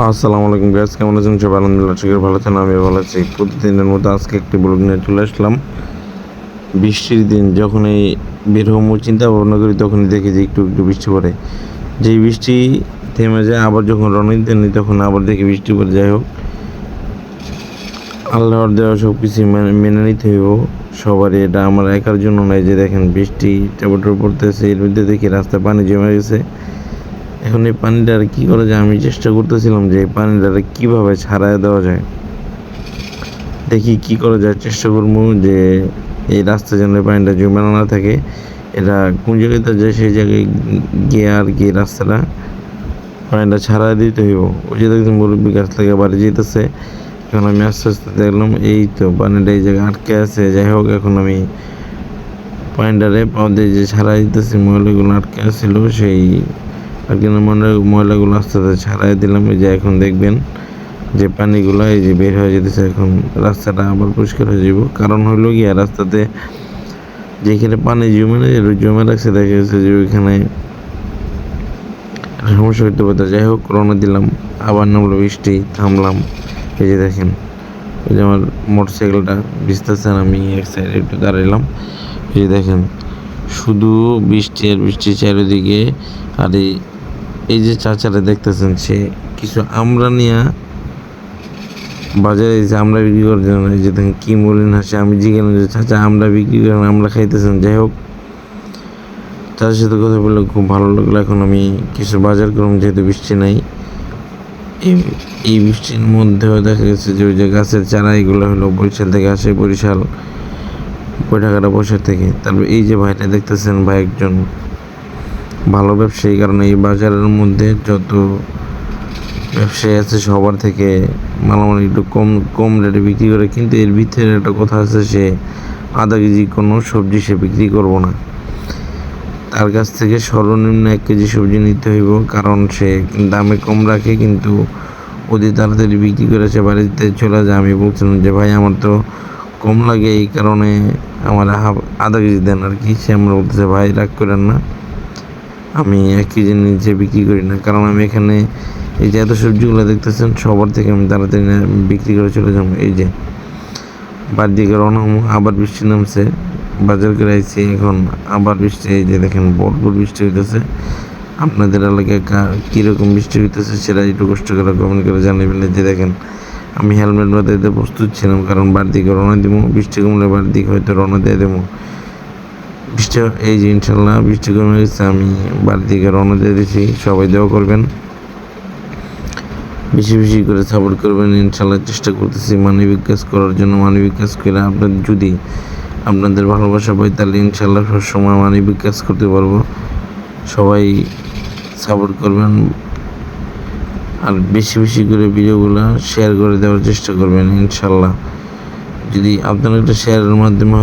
আসসালামু আলাইকুম গাইস, কেমন আছেন সবাই? আলহামদুলিল্লাহ ঠিক ভালো আছেন, আমি ভালো আছি। প্রতিদিনের মতো আজকে একটি ব্লগ নিয়ে চলে আসলাম। বৃষ্টির দিন যখনই বের হবো চিন্তা ভাবনা করি, তখনই দেখি যে একটু একটু বৃষ্টি পড়ে। যেই বৃষ্টি থেমে যায়, আবার যখন রওনা দিতে নিই তখন আবার দেখি বৃষ্টি পড়ে। যাই হোক, আল্লাহর দেওয়া সব কিছু মেনে নিতে হইব সবারই, এটা আমার একার জন্য নয়। যে দেখেন বৃষ্টি টপটপ পড়তেছে, এর মধ্যে দেখি রাস্তায় পানি জমে গেছে। এখন এই পানিটা কী করা যায়, আমি চেষ্টা করতেছিলাম যে এই পানিটা কীভাবে ছাড়াই দেওয়া যায়। দেখি কী করা যায়, চেষ্টা করবো যে এই রাস্তা যেন পানিটা জমে না থাকে। এটা কোন জায়গাতে যায় সেই জায়গায় গিয়ে আর কি রাস্তাটা পানিটা ছাড়া দিতে হইব। ওই যে দেখছেন মুরব্বী গাছ থেকে বাড়ি যেতেছে। এখন আমি আস্তে আস্তে দেখলাম এই তো পানিটা এই জায়গায় আটকে আছে। যাই হোক, এখন আমি পানিটারে পাও দিয়ে যে ছাড়া দিতেছি, ময়লাগুলো আটকে আসছিল সেই আর কি ময়লাগুলো আস্তে আস্তে ছাড়াই দিলাম। এই যে এখন দেখবেন যে পানিগুলো এই যে বের হয়ে যেতেছে। এখন রাস্তাটা আবার পরিষ্কার হয়ে যাব। কারণ হইলো গিয়া রাস্তাতে যেখানে পানি জমে রাখছে, দেখা গেছে যে ওইখানে সমস্যা হইতে পারতো। যাই হোক, রওনা দিলাম, আবার নামলো বৃষ্টি, থামলাম। এই যে দেখেন, ওই যে আমার মোটরসাইকেলটা ভিজতেছে, আমি এক সাইডে একটু দাঁড়াইলাম। এই যে দেখেন শুধু বৃষ্টি আর বৃষ্টি চারিদিকে। আর এই যে চাচারা দেখতেছেন, সে কিছু আমরা নিয়ে বাজারে যে আমরা বিক্রি করার জন্য, এই যে দেখেন কি মলিন হাসে। আমি জিজ্ঞাসা যে চাচা আমরা বিক্রি করেন, আমরা খাইতেছেন। যাই হোক, তাদের সাথে কথা বললে খুব ভালো লাগলো। এখন আমি কিছু বাজার করলাম, যেহেতু বৃষ্টি নাই। এই বৃষ্টির মধ্যেও দেখা গেছে যে ওই যে গাছের চারা এগুলো হলো বরিশাল থেকে আসে, বরিশাল বৈঠাকাটা বসার থেকে। তারপর এই যে ভাইটা দেখতেছেন, ভাই একজন ভালো ব্যবসায়ী। কারণ এই বাজারের মধ্যে যত ব্যবসায়ী আছে সবার থেকে মালামাল একটু কম কম রেটে বিক্রি করে। কিন্তু এর ভিতরে একটা কথা আছে, সে আধা কেজি কোনো সবজি সে বিক্রি করবো না। তার কাছ থেকে সর্বনিম্ন 1 কেজি সবজি নিতে হইব, কারণ সে দামে কম রাখে কিন্তু অতি তাড়াতাড়ি বিক্রি করে সে বাড়িতে চলে যায়। আমি বলছিলাম যে ভাই আমার তো কম লাগে, এই কারণে আমার আধা কেজি দেন আর কি। সে আমরা বলতেছে ভাই রাগ করেন না, আমি 1 কেজি নিচে বিক্রি করি না। কারণ আমি এখানে এই যে এত সবজিগুলো দেখতেছেন সবার থেকে আমি তাড়াতাড়ি বিক্রি করে চলে যাবো। এই যে বাড়ির দিকে রওনা হবো, আবার বৃষ্টি নামছে, বাজার করে আইছি, এখন আবার বৃষ্টি। এই যে দেখেন ভরপুর বৃষ্টি হইতেছে। আপনাদের এলাকায় কীরকম বৃষ্টি হইতেছে সেটা একটু কষ্ট করে কমেন্ট করে জানাবেন। যে দেখেন আমি হেলমেট বাঁধাইতে প্রস্তুত ছিলাম, কারণ বাড়ির দিকে রওনা দিব। বৃষ্টি কমলে বাড়ির দিকে হয়তো রওনা দিয়ে দেবো। বৃষ্টি এই যে ইনশাল্লাহ বৃষ্টি কমে গেছে, আমি বাড়ির দিকে রওনা দিয়ে দিয়েছি। সবাই দেওয়া করবেন, বেশি বেশি করে সাপোর্ট করবেন। ইনশাল্লাহ চেষ্টা করতেছি মানবিক কাজ করার জন্য। মানবিক কাজ করে আপনাদের যদি আপনাদের ভালোবাসা পাই, তাহলে ইনশাল্লাহ সবসময় মানবিক কাজ করতে পারবো। সবাই সাপোর্ট করবেন আর বেশি বেশি করে ভিডিওগুলো শেয়ার করে দেওয়ার চেষ্টা করবেন ইনশাল্লাহ। যদি আপনারা একটা শেয়ারের মাধ্যমে